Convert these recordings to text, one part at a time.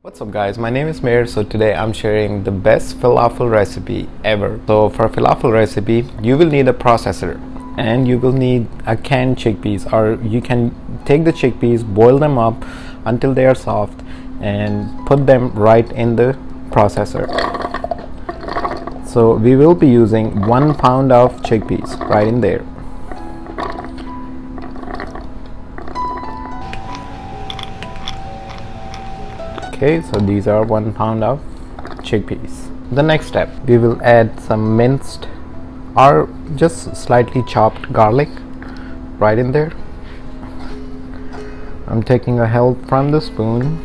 What's up guys, my name is Mair. So today I'm sharing the best falafel recipe ever. So for a falafel recipe you will need a processor and you will need a canned chickpeas, or you can take the chickpeas, boil them up until they are soft and put them right in the processor. So we will be using 1 pound of chickpeas right in there. Okay, so these are 1 pound of chickpeas. The next step, we will add some minced or just slightly chopped garlic right in there. I'm taking a help from the spoon.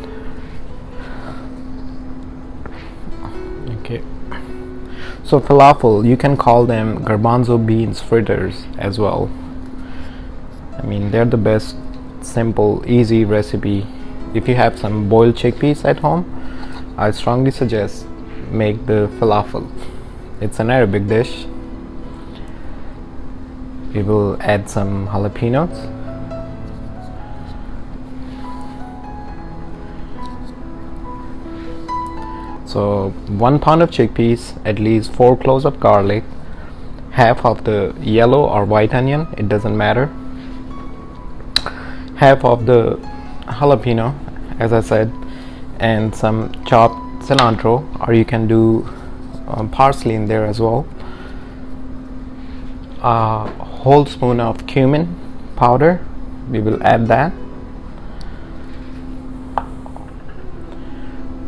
Okay. So falafel, you can call them garbanzo beans fritters as well. I mean, they're the best simple, easy recipe. If you have some boiled chickpeas at home, I strongly suggest make the falafel. It's an Arabic dish. We will add some jalapenos. So 1 pound of chickpeas, at least 4 cloves of garlic, half of the yellow or white onion, it doesn't matter, half of the jalapeno, as I said, and some chopped cilantro, or you can do parsley in there as well. A whole spoon of cumin powder, we will add that.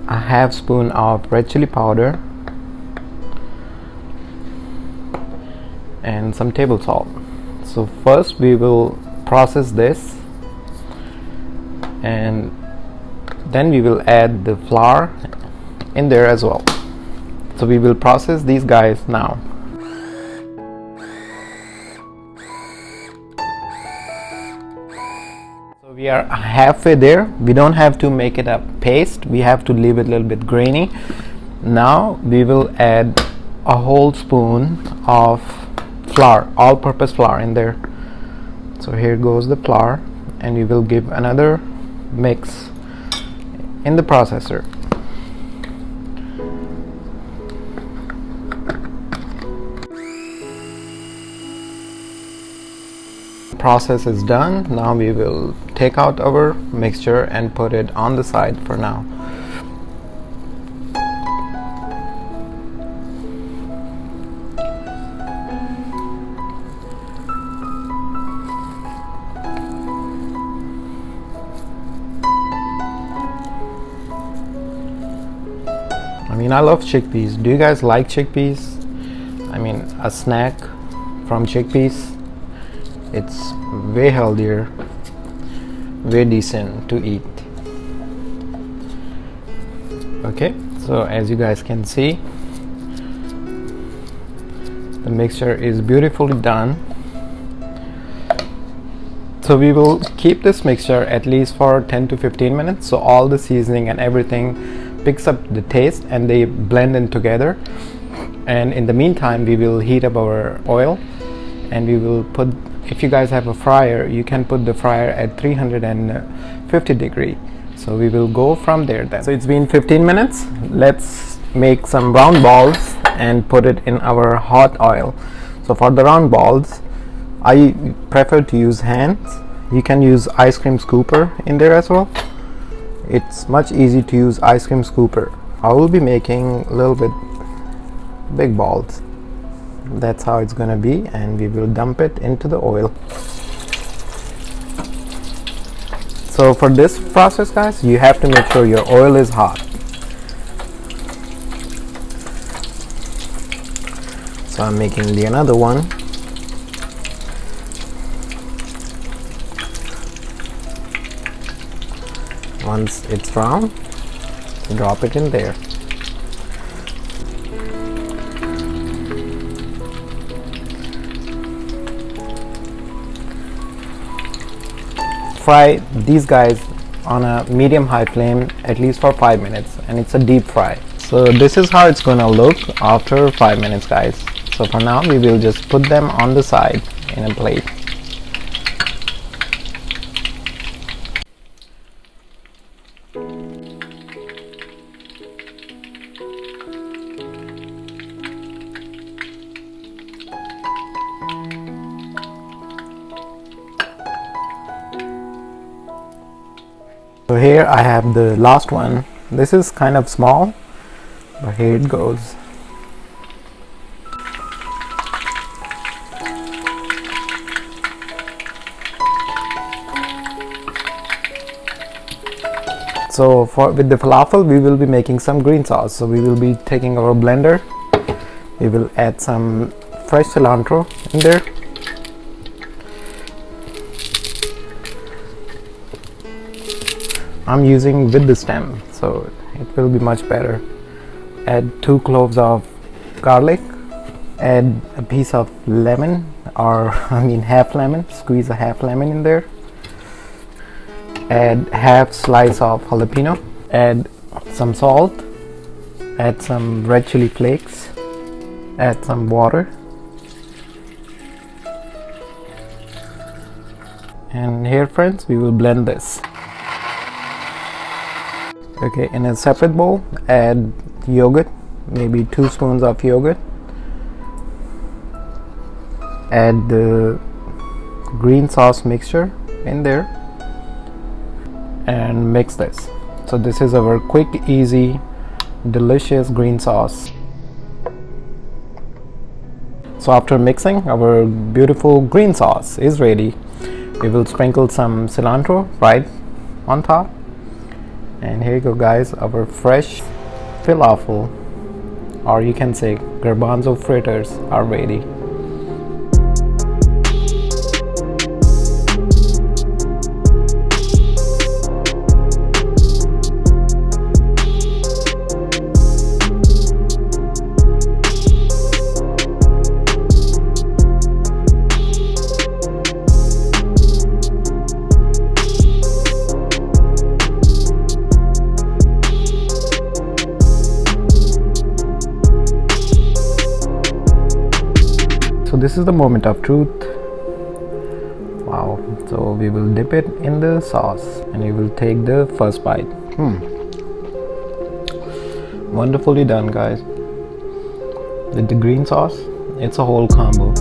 A half spoon of red chili powder and some table salt. So first we will process this, and then we will add the flour in there as well. So we will process these guys now. So we are halfway there. We don't have to make it a paste, we have to leave it a little bit grainy. Now we will add a whole spoon of flour, all-purpose flour in there. So here goes the flour, and we will give another mix in the processor. Process is done. Now we will take out our mixture and put it on the side for now. I mean, I love chickpeas. Do you guys like chickpeas? I mean, a snack from chickpeas, it's way healthier, way decent to eat. Okay, so as you guys can see, the mixture is beautifully done. So we will keep this mixture at least for 10 to 15 minutes, so all the seasoning and everything picks up the taste and they blend in together. And in the meantime we will heat up our oil, and we will put, if you guys have a fryer, you can put the fryer at 350 degree. So we will go from there then. So it's been 15 minutes. Let's make some round balls and put it in our hot oil. So for the round balls, I prefer to use hands. You can use ice cream scooper in there as well. It's much easier to use ice cream scooper. I will be making a little bit big balls. That's how it's gonna be, and we will dump it into the oil. So for this process guys, you have to make sure your oil is hot. So I'm making the another one. Once it's round, drop it in there. Fry these guys on a medium-high flame at least for 5 minutes, and it's a deep fry. So this is how it's gonna look after 5 minutes guys. So for now we will just put them on the side in a plate. here I have the last one. This is kind of small, but here it goes. So with the falafel we will be making some green sauce. So we will be taking our blender, we will add some fresh cilantro in there, I'm using with the stem so it will be much better. Add 2 cloves of garlic, add a piece of lemon, or half lemon, squeeze a half lemon in there, add half slice of jalapeno, add some salt, add some red chili flakes, add some water, and here friends we will blend this. Okay, in a separate bowl add yogurt, maybe 2 spoons of yogurt, add the green sauce mixture in there and mix this. So this is our quick, easy, delicious green sauce. So after mixing, our beautiful green sauce is ready. We will sprinkle some cilantro right on top, and here you go guys, our fresh falafel, or you can say garbanzo fritters, are ready. So this is the moment of truth. Wow. So we will dip it in the sauce and we will take the first bite. Wonderfully done guys. With the green sauce, it's a whole combo.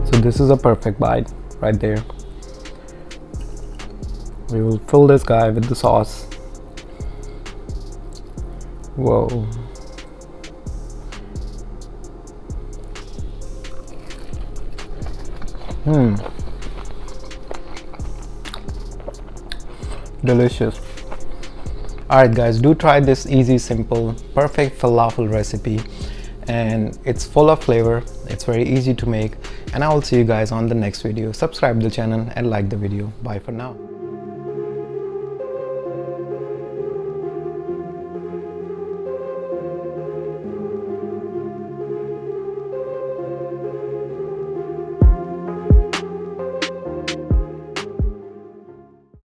So this is a perfect bite right there. We will fill this guy with the sauce. Whoa. Delicious. Alright guys, do try this easy, simple, perfect falafel recipe, and it's full of flavor. It's very easy to make, and I will see you guys on the next video. Subscribe to the channel and like the video. Bye for now.